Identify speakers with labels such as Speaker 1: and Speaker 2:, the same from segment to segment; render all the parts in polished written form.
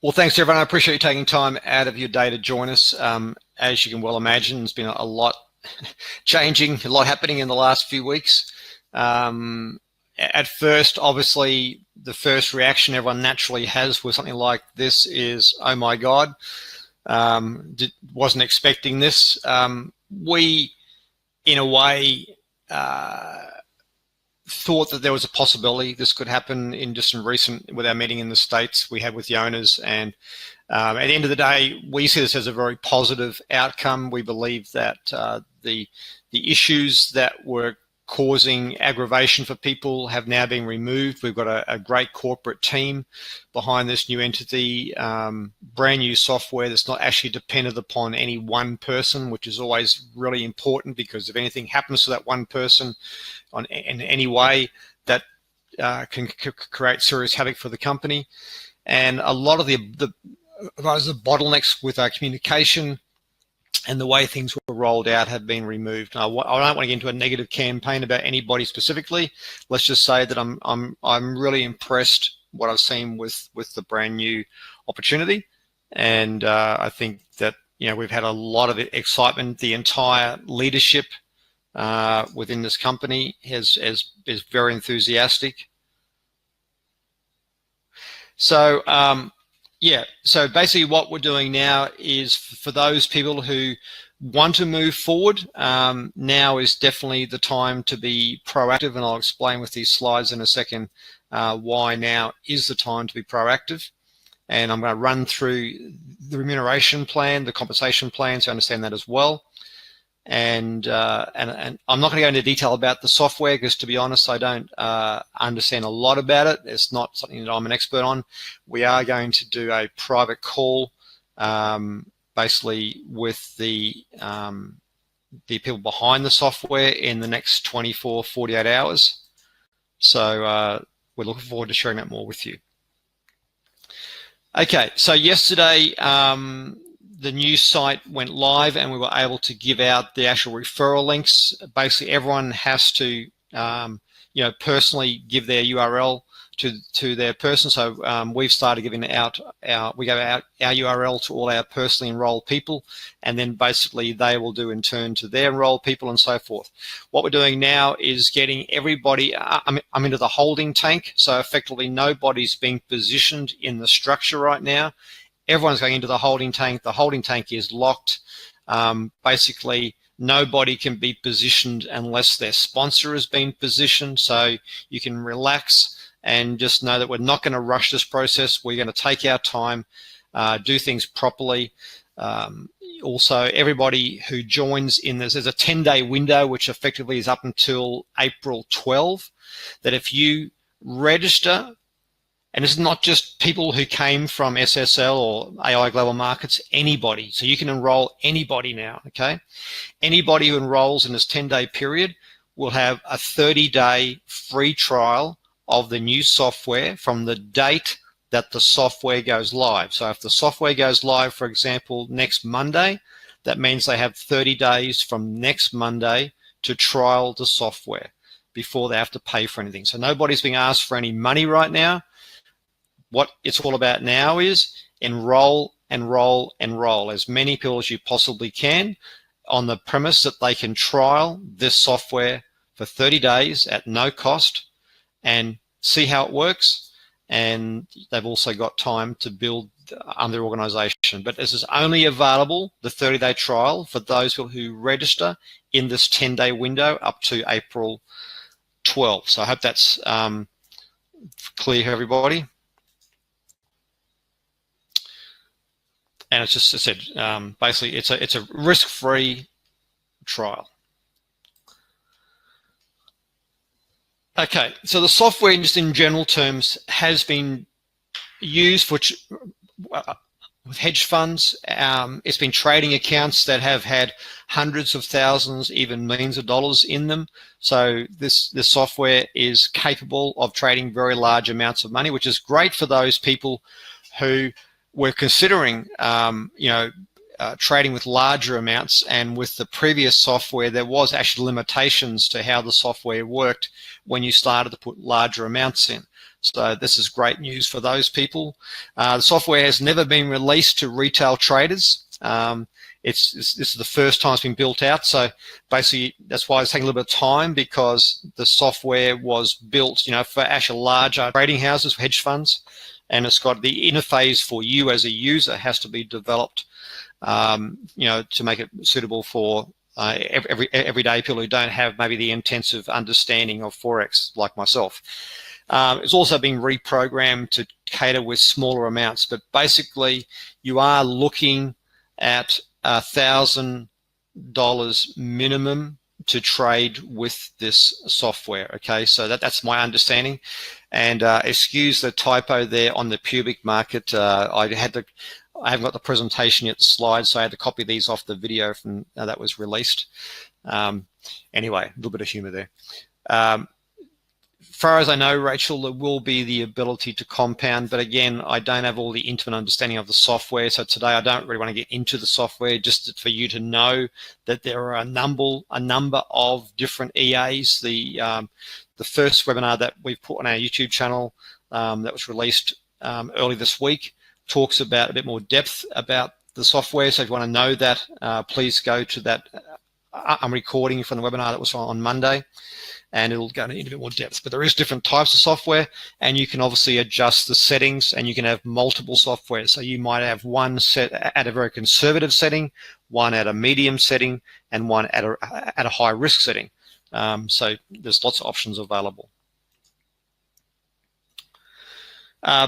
Speaker 1: Well, thanks everyone. I appreciate you taking time out of your day to join us. As you can well imagine, there's been a lot changing, a lot happening in the last few weeks. At first, obviously, the first reaction everyone naturally has with something like this is, oh my God, wasn't expecting this. We, in a way, thought that there was a possibility this could happen in just some recent, with our meeting in the States we had with the owners. And at the end of the day, we see this as a very positive outcome. We believe that the issues that were causing aggravation for people have now been removed. We've got a great corporate team behind this new entity, brand new software that's not actually dependent upon any one person, which is always really important, because if anything happens to that one person in any way, that can create serious havoc for the company. And a lot of the bottlenecks with our communication and the way things were rolled out have been removed. I don't want to get into a negative campaign about anybody specifically. Let's just say that I'm really impressed what I've seen with the brand new opportunity, and I think that we've had a lot of excitement. The entire leadership within this company is very enthusiastic. So yeah, so basically what we're doing now is, for those people who want to move forward, now is definitely the time to be proactive, and I'll explain with these slides in a second why now is the time to be proactive. And I'm going to run through the remuneration plan, the compensation plan, so you understand that as well. And I'm not going to go into detail about the software, because, to be honest, I don't understand a lot about it. It's not something that I'm an expert on. We are going to do a private call, basically with the people behind the software in the next 24, 48 hours. So we're looking forward to sharing that more with you. Okay, so yesterday, the new site went live, and we were able to give out the actual referral links. Basically, everyone has to, personally give their URL to their person. So we've started giving out our URL to all our personally enrolled people, and then basically they will do in turn to their enrolled people, and so forth. What we're doing now is getting everybody. I'm into the holding tank, so effectively nobody's being positioned in the structure right now. Everyone's going into the holding tank. The holding tank is locked. Basically, nobody can be positioned unless their sponsor has been positioned. So you can relax and just know that we're not going to rush this process. We're going to take our time, do things properly. Also, everybody who joins in this, there's a 10-day window, which effectively is up until April 12, that if you register, and it's not just people who came from SSL or AI Global Markets, anybody. So you can enroll anybody now, okay? Anybody who enrolls in this 10-day period will have a 30-day free trial of the new software from the date that the software goes live. So if the software goes live, for example, next Monday, that means they have 30 days from next Monday to trial the software before they have to pay for anything. So nobody's being asked for any money right now. What it's all about now is enroll, enroll, enroll as many people as you possibly can, on the premise that they can trial this software for 30 days at no cost and see how it works. And they've also got time to build their organization. But this is only available, the 30-day trial, for those people who register in this 10-day window up to April 12. So I hope that's clear for everybody. And it's just, as I said, basically it's a risk-free trial. Okay, so the software, just in general terms, has been used for with hedge funds. It's been trading accounts that have had hundreds of thousands, even millions of dollars in them. So this software is capable of trading very large amounts of money, which is great for those people who were considering, trading with larger amounts. And with the previous software, there was actually limitations to how the software worked when you started to put larger amounts in. So this is great news for those people. The software has never been released to retail traders. This is the first time it's been built out. So basically, that's why it's taking a little bit of time, because the software was built, for actual larger trading houses, for hedge funds, and it's got the interface for you as a user has to be developed, to make it suitable for everyday people who don't have maybe the intensive understanding of Forex like myself. It's also been reprogrammed to cater with smaller amounts, but basically you are looking at $1,000 minimum to trade with this software. Okay, so that's my understanding. And excuse the typo there on the pubic market. I haven't got the presentation yet, the slides, so I had to copy these off the video from that was released. Anyway, a little bit of humor there. Far as I know, Rachel, there will be the ability to compound, but again, I don't have all the intimate understanding of the software, so today I don't really want to get into the software, just for you to know that there are a number of different EAs. The first webinar that we've put on our YouTube channel that was released early this week talks about a bit more depth about the software, so if you want to know that, please go to that. I'm recording from the webinar that was on Monday, and it'll go into a bit more depth. But there is different types of software, and you can obviously adjust the settings, and you can have multiple software. So you might have one set at a very conservative setting, one at a medium setting, and one at a high risk setting. So there's lots of options available.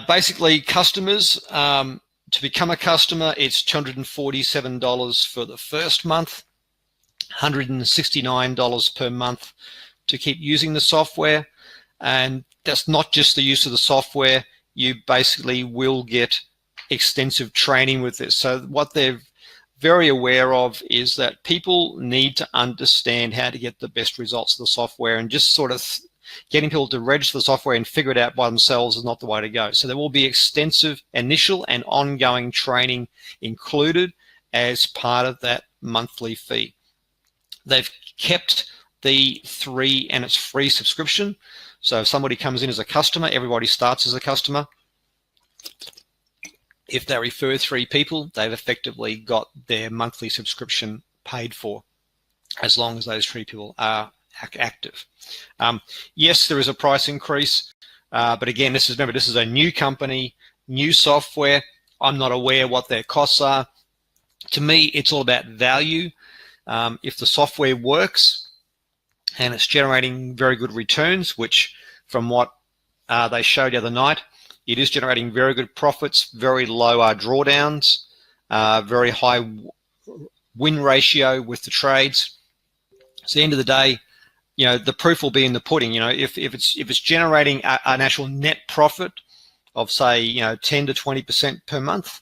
Speaker 1: Basically, customers, to become a customer, it's $247 for the first month, $169 per month to keep using the software. And that's not just the use of the software. You basically will get extensive training with this. So what they're very aware of is that people need to understand how to get the best results of the software, and just sort of getting people to register the software and figure it out by themselves is not the way to go. So there will be extensive initial and ongoing training included as part of that monthly fee. They've kept the 3 and it's free subscription. So if somebody comes in as a customer, everybody starts as a customer. If they refer 3 people, they've effectively got their monthly subscription paid for, as long as those 3 people are active. Yes, there is a price increase, but again, remember, this is a new company, new software. I'm not aware what their costs are. To me, it's all about value. If the software works and it's generating very good returns, which from what they showed the other night, it is generating very good profits, very low drawdowns, very high win ratio with the trades. So at the end of the day, the proof will be in the pudding. If it's generating an actual net profit of, say, 10 to 20% per month,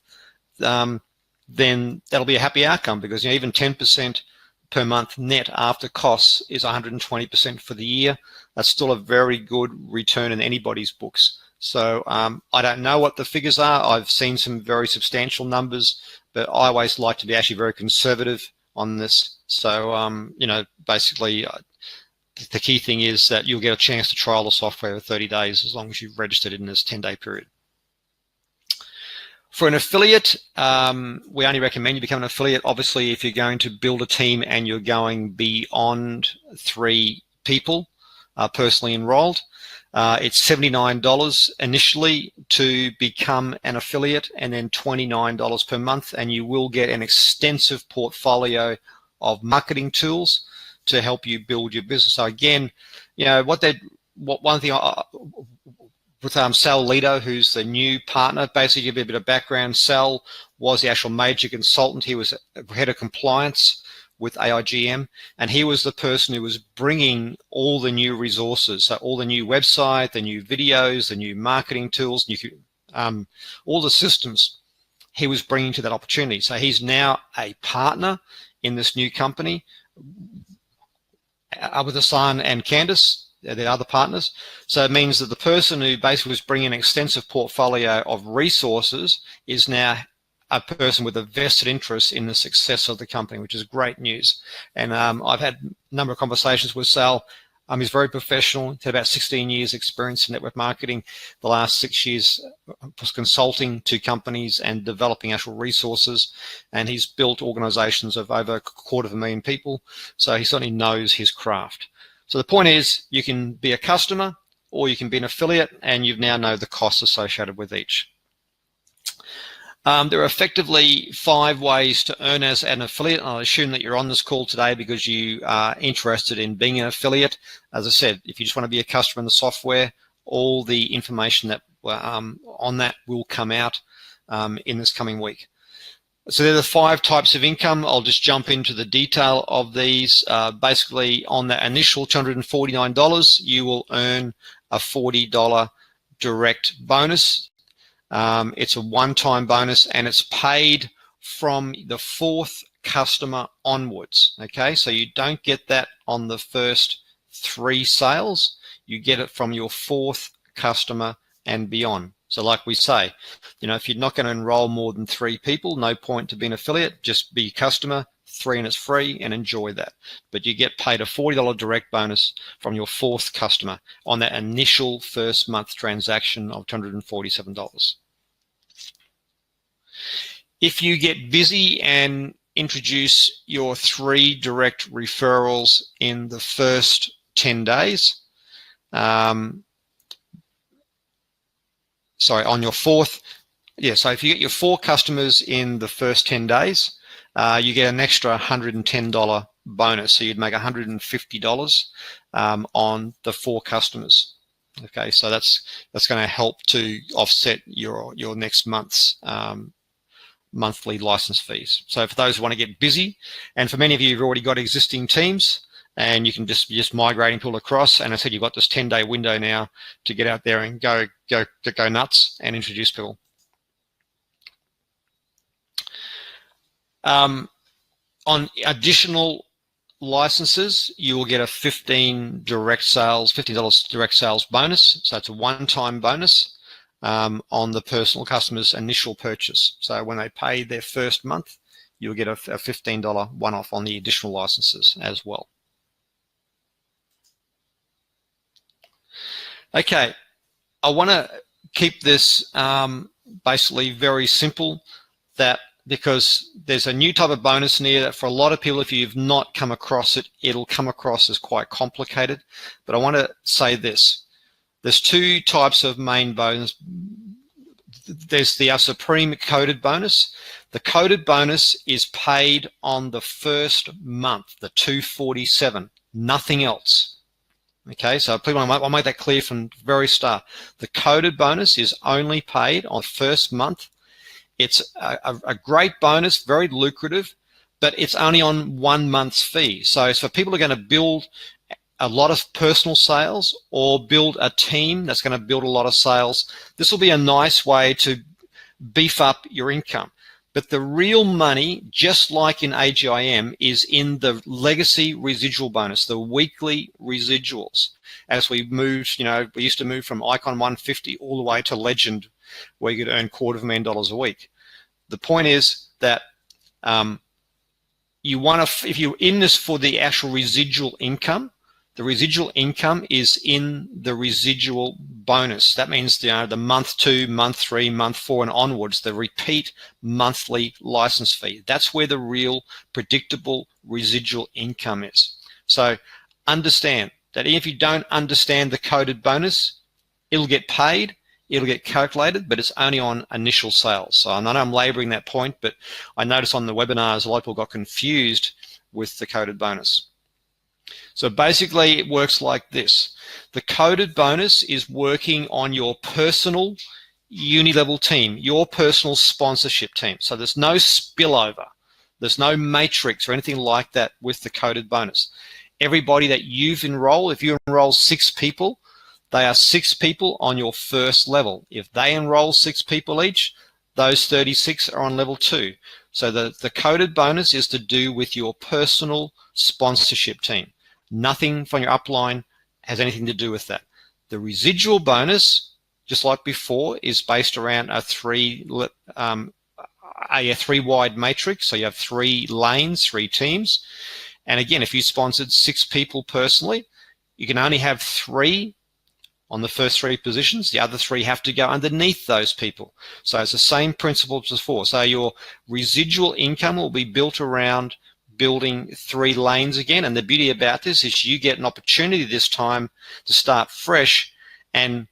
Speaker 1: then that'll be a happy outcome, because even 10% per month net after costs is 120% for the year. That's still a very good return in anybody's books. So I don't know what the figures are. I've seen some very substantial numbers, but I always like to be actually very conservative on this. So basically, the key thing is that you'll get a chance to trial the software for 30 days as long as you've registered in this 10-day period. For an affiliate, we only recommend you become an affiliate, obviously, if you're going to build a team and you're going beyond 3 people personally enrolled. It's $79 initially to become an affiliate, and then $29 per month, and you will get an extensive portfolio of marketing tools to help you build your business. So again, one thing with Sal Lido, who's the new partner, basically give you a bit of background. Sal was the actual major consultant. He was head of compliance with AIGM, and he was the person who was bringing all the new resources, so all the new website, the new videos, the new marketing tools, all the systems he was bringing to that opportunity. So he's now a partner in this new company with Hassan and Candice, the other partners. So it means that the person who basically was bringing an extensive portfolio of resources is now a person with a vested interest in the success of the company, which is great news. And I've had a number of conversations with Sal He's very professional. He's had about 16 years experience in network marketing. The last 6 years was consulting to companies and developing actual resources. And he's built organizations of over 250,000 people. So he certainly knows his craft. So the point is, you can be a customer or you can be an affiliate, and you now know the costs associated with each. There are effectively 5 ways to earn as an affiliate. I assume that you're on this call today because you are interested in being an affiliate. As I said, if you just want to be a customer in the software, all the information that on that will come out in this coming week. So there are the 5 types of income. I'll just jump into the detail of these. Basically, on that initial $249, you will earn a $40 direct bonus. It's a one-time bonus, and it's paid from the 4th customer onwards. Okay, so you don't get that on the first 3 sales. You get it from your 4th customer and beyond. So like we say, if you're not going to enroll more than 3 people, no point to be an affiliate. Just be a customer, 3 and it's free, and enjoy that. But you get paid a $40 direct bonus from your 4th customer on that initial first month transaction of $247. If you get busy and introduce your 3 direct referrals in the first 10 days, on your 4th, so if you get your 4 customers in the first 10 days, you get an extra $110 bonus. So you'd make $150 on the 4 customers. Okay, so that's going to help to offset your next month's monthly license fees. So for those who want to get busy, and for many of you who've already got existing teams, and you can just migrating people across, and I said you've got this 10-day window now to get out there and go nuts and introduce people. On additional licenses, you will get a $15 direct sales bonus. So it's a one-time bonus on the personal customer's initial purchase. So when they pay their first month, you'll get a $15 one-off on the additional licenses as well. Okay, I want to keep this basically very simple, because there's a new type of bonus in here that for a lot of people, if you've not come across it, it'll come across as quite complicated. But I want to say this. There's 2 types of main bonus. There's the Supreme coded bonus. The coded bonus is paid on the first month, the $247, nothing else. Okay, so I'll make that clear from the very start. The coded bonus is only paid on the first month. It's a great bonus, very lucrative, but it's only on 1 month's fee. So it's for people who are going to build a lot of personal sales or build a team that's going to build a lot of sales. This will be a nice way to beef up your income. But the real money, just like in AGIM, is in the legacy residual bonus, the weekly residuals. As we moved, we used to move from Icon 150 all the way to Legend, where you could earn $250,000 a week. The point is that you want to, if you're in this for the actual residual income, the residual income is in the residual bonus. That means the month 2, month 3, month 4, and onwards, the repeat monthly license fee. That's where the real predictable residual income is. So understand that if you don't understand the coded bonus, it'll get paid, it'll get calculated, but it's only on initial sales. So I know I'm laboring that point, but I noticed on the webinars a lot of people got confused with the coded bonus. So basically it works like this. The coded bonus is working on your personal uni-level team, your personal sponsorship team. So there's no spillover. There's no matrix or anything like that with the coded bonus. Everybody that you've enrolled, if you enroll 6 people, they are 6 people on your first level. If they enroll 6 people each, those 36 are on level 2. So the coded bonus is to do with your personal sponsorship team. Nothing from your upline has anything to do with that. The residual bonus, just like before, is based around a 3-wide matrix. So you have 3 lanes, 3 teams. And again, if you sponsored 6 people personally, you can only have 3 on the first 3 positions. The other 3 have to go underneath those people. So it's the same principle as before. So your residual income will be built around building 3 lanes again. And the beauty about this is you get an opportunity this time to start fresh and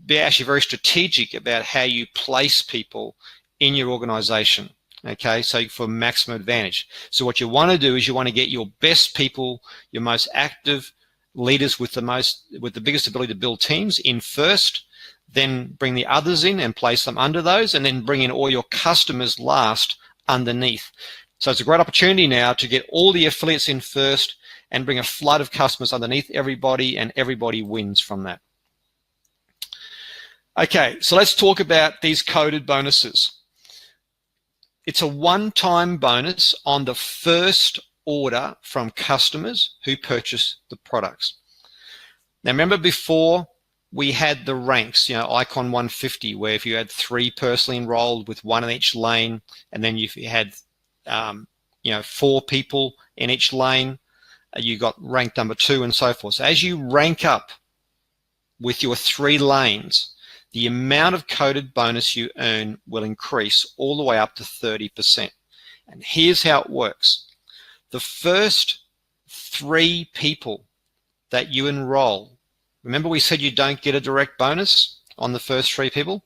Speaker 1: be actually very strategic about how you place people in your organization. Okay, so for maximum advantage. So what you want to do is you want to get your best people, your most active leaders with the biggest ability to build teams in first, then bring the others in and place them under those, and then bring in all your customers last underneath. So it's a great opportunity now to get all the affiliates in first and bring a flood of customers underneath everybody, and everybody wins from that. Okay, so let's talk about these coded bonuses. It's a one-time bonus on the first order from customers who purchase the products. Now remember, before we had the ranks, Icon 150, where if you had 3 personally enrolled with 1 in each lane, and then if you had 4 people in each lane, you got rank number 2 and so forth. So as you rank up with your 3 lanes, the amount of coded bonus you earn will increase all the way up to 30%. And here's how it works. The first 3 people that you enroll, remember we said you don't get a direct bonus on the first 3 people?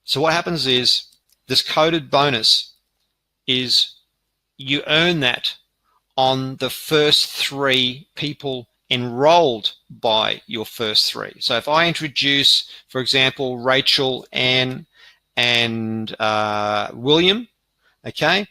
Speaker 1: So what happens is this coded bonus is you earn that on the first 3 people enrolled by your first 3. So if I introduce, for example, Rachel, Ann, and William, okay,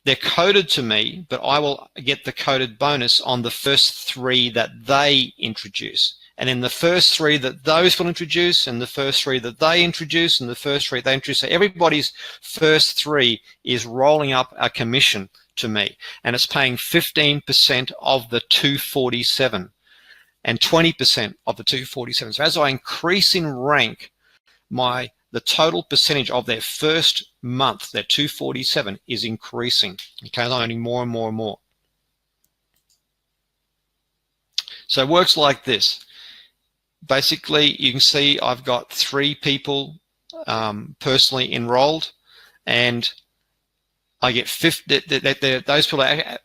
Speaker 1: they're coded to me, but I will get the coded bonus on the first 3 that they introduce. And then the first 3 that those will introduce, and the first 3 that they introduce, and the first 3 they introduce. So everybody's first 3 is rolling up a commission to me, and it's paying 15% of the 247 and 20% of the 247. So as I increase in rank, the total percentage of their first month, their 247, is increasing. Okay, I'm earning more and more and more. So it works like this. Basically, you can see I've got 3 people personally enrolled, and I get 50. Those people are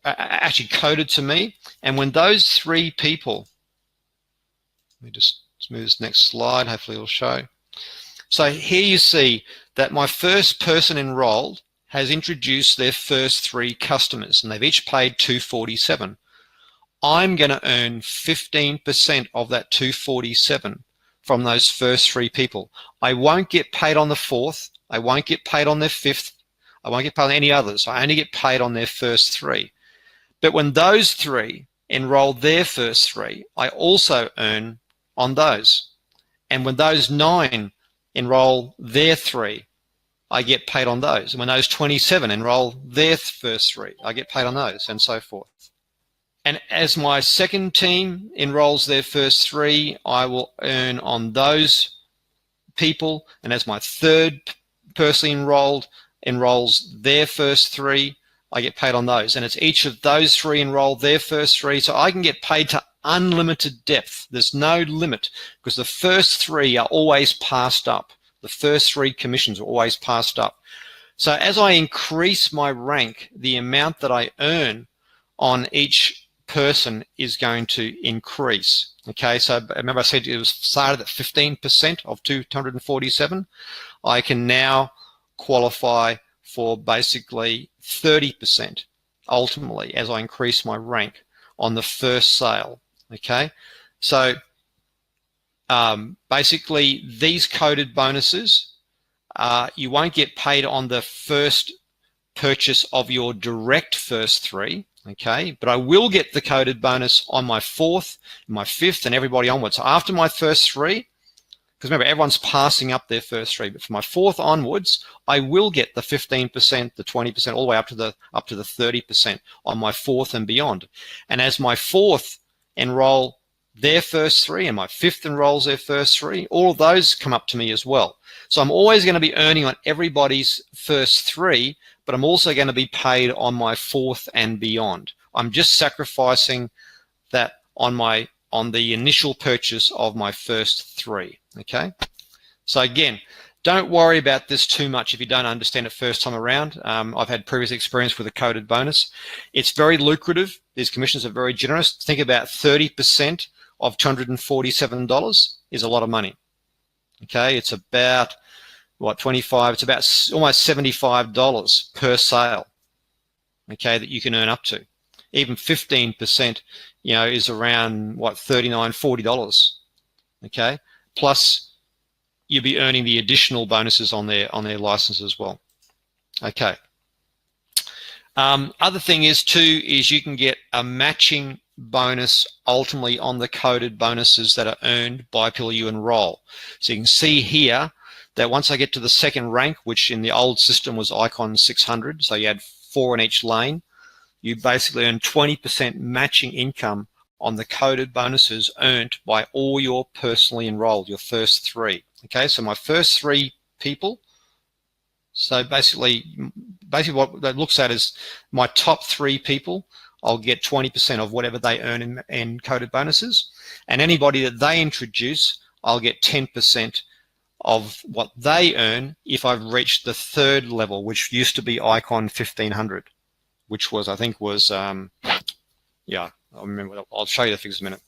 Speaker 1: actually coded to me, and when those 3 people, let me just move this next slide. Hopefully, it'll show. So here you see that my first person enrolled has introduced their first 3 customers, and they've each paid 247. I'm going to earn 15% of that 247 from those first 3 people. I won't get paid on the 4th. I won't get paid on their 5th. I won't get paid on any others. I only get paid on their first 3. But when those 3 enroll their first 3, I also earn on those. And when those 9 enroll their 3, I get paid on those. And when those 27 enroll their first 3, I get paid on those, and so forth. And as my second team enrolls their first 3, I will earn on those people. And as my third person enrolls their first 3, I get paid on those. And it's each of those 3 enroll their first 3. So I can get paid to unlimited depth. There's no limit, because the first 3 are always passed up. The first 3 commissions are always passed up. So as I increase my rank, the amount that I earn on each person is going to increase. Okay, so remember I said it was started at 15% of 247. I can now qualify for basically 30% ultimately as I increase my rank on the first sale. Okay, so basically these coded bonuses, you won't get paid on the first purchase of your direct first 3. Okay, but I will get the coded bonus on my 4th, my 5th, and everybody onwards. So after my first 3, because remember, everyone's passing up their first 3, but for my 4th onwards, I will get the 15%, the 20%, all the way up to the 30% on my 4th and beyond. And as my 4th enroll their first 3, and my 5th enrolls their first 3, all of those come up to me as well. So I'm always going to be earning on everybody's first 3, but I'm also going to be paid on my 4th and beyond. I'm just sacrificing that on the initial purchase of my first 3. Okay, so again, don't worry about this too much if you don't understand it first time around. I've had previous experience with a coded bonus. It's very lucrative. These commissions are very generous. Think about 30% of $247 is a lot of money. Okay, it's about what, 25? It's about almost $75 per sale. Okay, that you can earn up to. Even 15%, is around what, $39, $40. Okay, plus you'll be earning the additional bonuses on their license as well. Okay. Other thing is you can get a matching bonus ultimately on the coded bonuses that are earned by people you enroll. So you can see here that once I get to the second rank, which in the old system was Icon 600, so you had 4 in each lane, you basically earn 20% matching income on the coded bonuses earned by all your personally enrolled, your first 3. Okay, so my first 3 people, so basically what that looks at is my top 3 people, I'll get 20% of whatever they earn in coded bonuses. And anybody that they introduce, I'll get 10% of what they earn if I've reached the 3rd level, which used to be Icon 1500, which was, I think was, yeah, I'll remember, I'll show you the figures in a minute.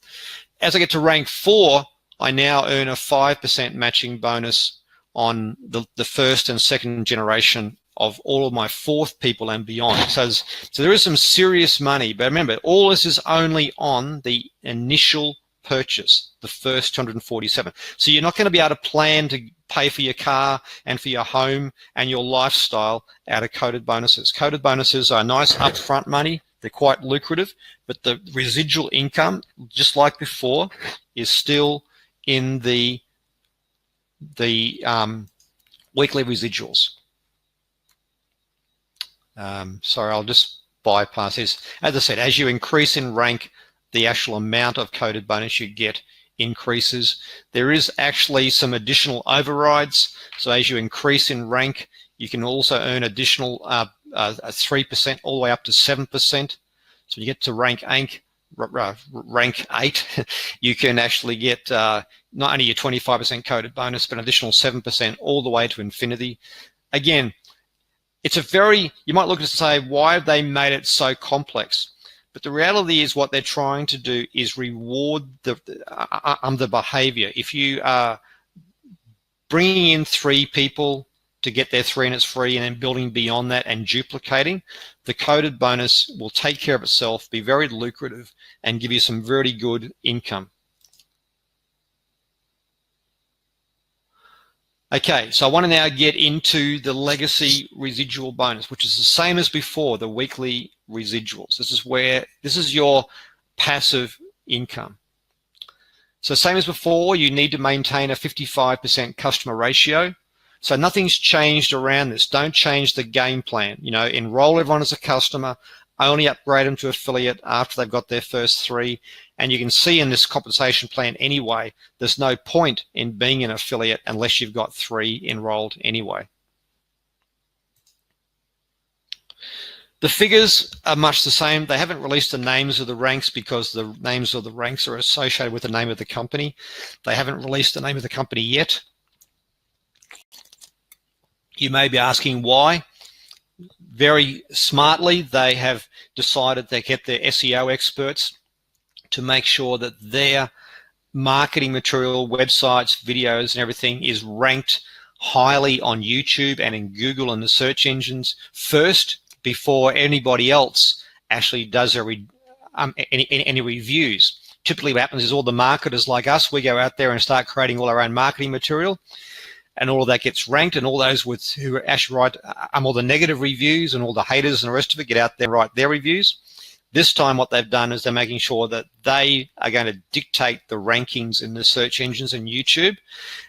Speaker 1: As I get to rank 4, I now earn a 5% matching bonus on the 1st and 2nd generation of all of my 4th people and beyond. So there is some serious money, but remember, all this is only on the initial purchase, the first 247. So you're not going to be able to plan to pay for your car and for your home and your lifestyle out of coded bonuses. Coded bonuses are nice upfront money. They're quite lucrative, but the residual income, just like before, is still in the weekly residuals. Sorry, I'll just bypass this. As I said, as you increase in rank, the actual amount of coded bonus you get increases. There is actually some additional overrides. So as you increase in rank, you can also earn additional 3% all the way up to 7%. So you get to rank 8, you can actually get not only your 25% coded bonus, but an additional 7% all the way to infinity. Again, it's a very, you might look at it and say, why have they made it so complex? But the reality is what they're trying to do is reward the behavior. If you are bringing in 3 people to get their 3 and it's free, and then building beyond that and duplicating, the coded bonus will take care of itself, be very lucrative, and give you some very good income. Okay, so I want to now get into the legacy residual bonus, which is the same as before, the weekly residuals. This is your passive income. So same as before, you need to maintain a 55% customer ratio. So nothing's changed around this. Don't change the game plan. Enroll everyone as a customer, only upgrade them to affiliate after they've got their first 3. And you can see in this compensation plan anyway, there's no point in being an affiliate unless you've got 3 enrolled anyway. The figures are much the same. They haven't released the names of the ranks because the names of the ranks are associated with the name of the company. They haven't released the name of the company yet. You may be asking why. Very smartly, they have decided they get their SEO experts to make sure that their marketing material, websites, videos, and everything is ranked highly on YouTube and in Google and the search engines first before anybody else actually does any reviews. Typically what happens is all the marketers like us, we go out there and start creating all our own marketing material, and all of that gets ranked, and all those who actually write all the negative reviews and all the haters and the rest of it get out there and write their reviews. This time what they've done is they're making sure that they are going to dictate the rankings in the search engines and YouTube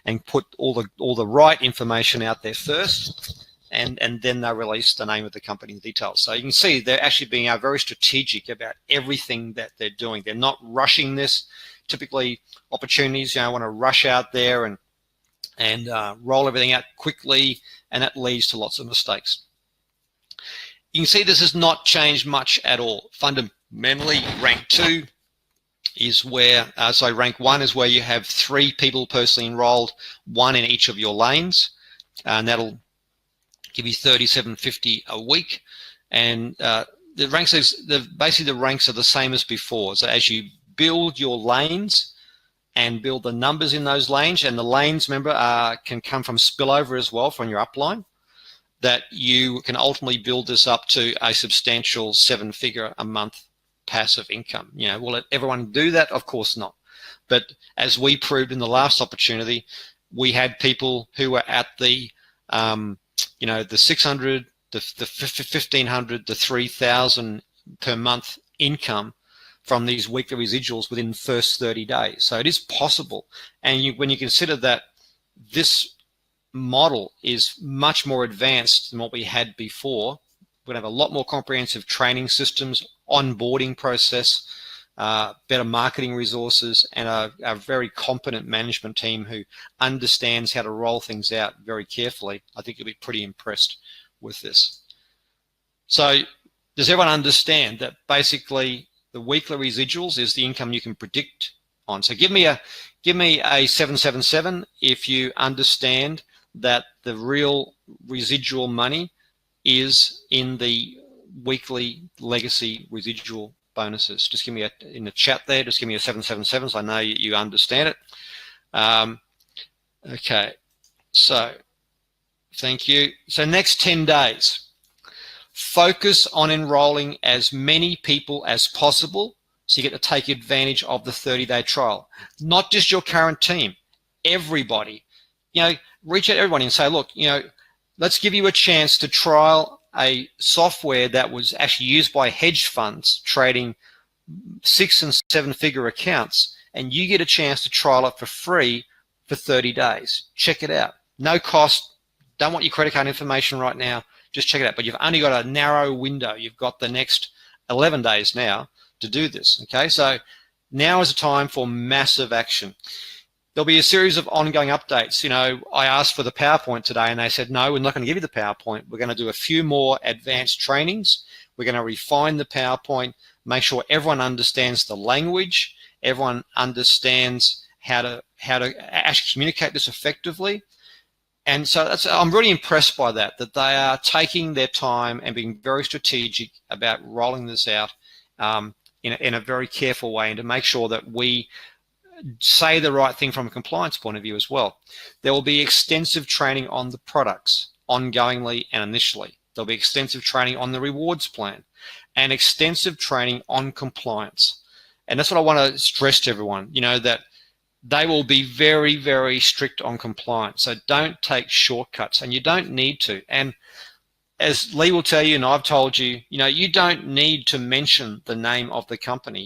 Speaker 1: and put all the right information out there first, and then they release the name of the company and details. So you can see they're actually being very strategic about everything that they're doing. They're not rushing this. Typically opportunities, want to rush out there and roll everything out quickly, and that leads to lots of mistakes. You can see this has not changed much at all. Fundamentally, rank 2 is where, so rank 1 is where you have 3 people personally enrolled, 1 in each of your lanes, and that'll give you $37.50 a week. And the ranks basically the ranks are the same as before. So as you build your lanes and build the numbers in those lanes, and the lanes, remember, can come from spillover as well from your upline, that you can ultimately build this up to a substantial 7-figure a month passive income. Will everyone do that? Of course not. But as we proved in the last opportunity, we had people who were at the the 600, the 1500, the 3000 per month income from these weekly residuals within the first 30 days. So it is possible. And when you consider that this model is much more advanced than what we had before, we're going to have a lot more comprehensive training systems, onboarding process, better marketing resources, and a very competent management team who understands how to roll things out very carefully. I think you'll be pretty impressed with this. So does everyone understand that basically the weekly residuals is the income you can predict on? So give me a 777 if you understand that the real residual money is in the weekly legacy residual bonuses. Just give me in the chat there, just give me a 777 so I know you understand it. Okay, so thank you. So next 10 days, focus on enrolling as many people as possible so you get to take advantage of the 30-day trial. Not just your current team, everybody. Reach out to everybody and say, look, let's give you a chance to trial a software that was actually used by hedge funds trading 6- and 7-figure accounts, and you get a chance to trial it for free for 30 days. Check it out. No cost. Don't want your credit card information right now. Just check it out. But you've only got a narrow window. You've got the next 11 days now to do this. Okay, so now is the time for massive action. There'll be a series of ongoing updates. I asked for the PowerPoint today and they said, no, we're not going to give you the PowerPoint. We're going to do a few more advanced trainings. We're going to refine the PowerPoint, make sure everyone understands the language, everyone understands how to actually communicate this effectively. And so I'm really impressed by that they are taking their time and being very strategic about rolling this out in a very careful way, and to make sure that we say the right thing from a compliance point of view as well. There will be extensive training on the products ongoingly and initially. There'll be extensive training on the rewards plan and extensive training on compliance. And that's what I want to stress to everyone, that they will be very, very strict on compliance. So don't take shortcuts, and you don't need to. And as Lee will tell you, and I've told you, you don't need to mention the name of the company.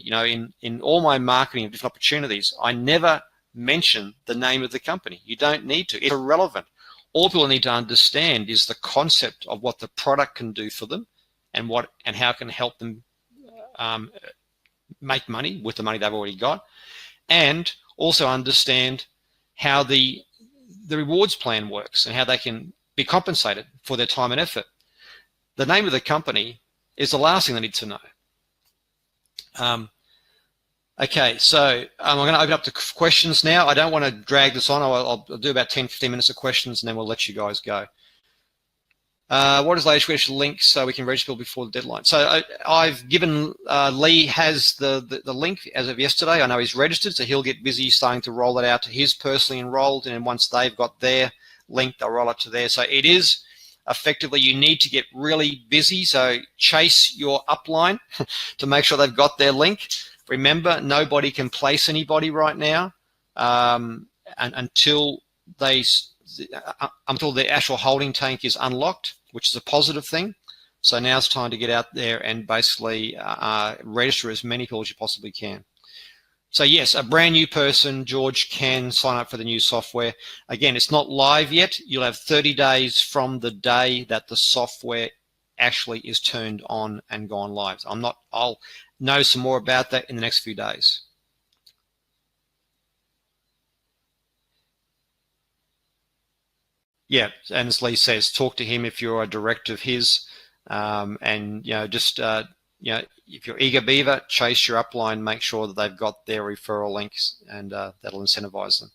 Speaker 1: In all my marketing of different opportunities, I never mention the name of the company. You don't need to. It's irrelevant. All people need to understand is the concept of what the product can do for them, and how it can help them make money with the money they've already got, and also understand how the rewards plan works and how they can be compensated for their time and effort. The name of the company is the last thing they need to know. Okay, so I'm going to open up to questions now. I don't want to drag this on. I'll do about 10-15 minutes of questions, and then we'll let you guys go. What is the latest registration link so we can register before the deadline? So I've given, Lee has the link as of yesterday. I know he's registered, so he'll get busy starting to roll it out to his personally enrolled, and then once they've got their link, they'll roll it to there. So it is effectively, you need to get really busy, so chase your upline to make sure they've got their link. Remember, nobody can place anybody right now until the actual holding tank is unlocked, which is a positive thing. So now's time to get out there and basically register as many people as you possibly can. So yes, a brand new person, George, can sign up for the new software. Again, it's not live yet. You'll have 30 days from the day that the software actually is turned on and gone live. I'll know some more about that in the next few days. Yeah, and as Lee says, talk to him if you're a director of his, and just if you're eager beaver, chase your upline, make sure that they've got their referral links, and that'll incentivize them.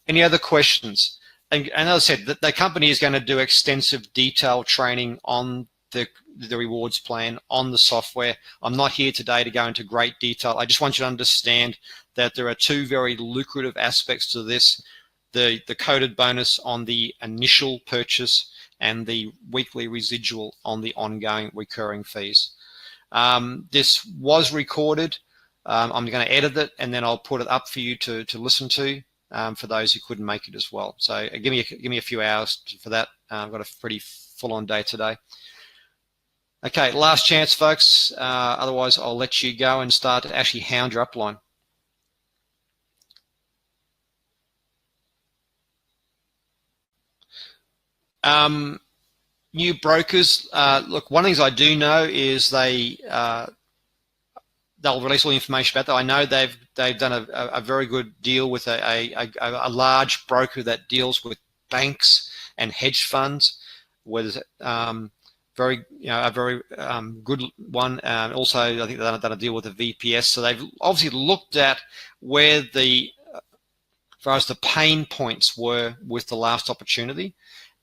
Speaker 1: Any other questions? And as I said, the company is going to do extensive detailed training on the rewards plan, on the software. I'm not here today to go into great detail. I just want you to understand that there are two very lucrative aspects to this: the coded bonus on the initial purchase and the weekly residual on the ongoing recurring fees. This was recorded. I'm going to edit it, and then I'll put it up for you to listen to, for those who couldn't make it as well. So give me a few hours for that. I've got a pretty full-on day today. Okay, last chance, folks. Otherwise, I'll let you go and start to actually hound your upline. New brokers. Look, one of the things I do know is they'll release all the information about that. I know they've done a very good deal with a large broker that deals with banks and hedge funds, with a very good one. Also, I think they've done a deal with the VPS. So they've obviously looked at where as far as the pain points were with the last opportunity,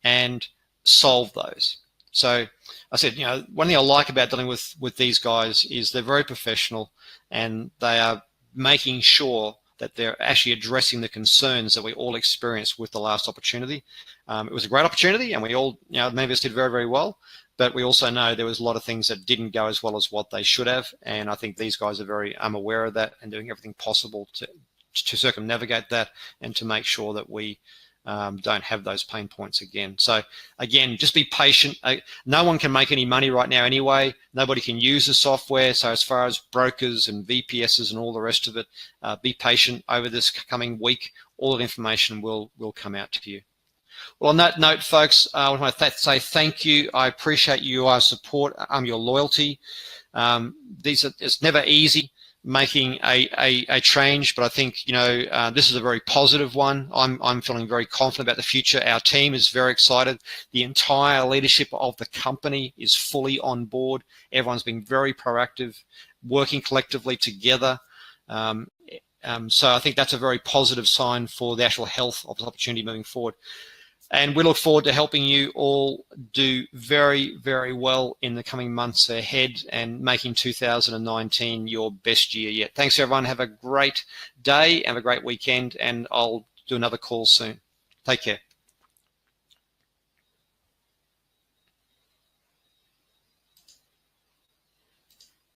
Speaker 1: and solve those. So I said, one thing I like about dealing with these guys is they're very professional, and they are making sure that they're actually addressing the concerns that we all experienced with the last opportunity. It was a great opportunity, and we all, many of us did very, very well, but we also know there was a lot of things that didn't go as well as what they should have, and I think these guys are very aware of that and doing everything possible to circumnavigate that and to make sure that we don't have those pain points again. So again, just be patient. No one can make any money right now anyway. Nobody can use the software. So as far as brokers and VPSs and all the rest of it, be patient. Over this coming week, all the information will come out to you. Well, on that note, folks, I want to say thank you. I appreciate your support, your loyalty. It's never easy making a change, but I think this is a very positive one. I'm feeling very confident about the future. Our team is very excited. The entire leadership of the company is fully on board. Everyone's been very proactive, working collectively together. So I think that's a very positive sign for the actual health of the opportunity moving forward. And we look forward to helping you all do very, very well in the coming months ahead and making 2019 your best year yet. Thanks, everyone. Have a great day. Have a great weekend. And I'll do another call soon. Take care.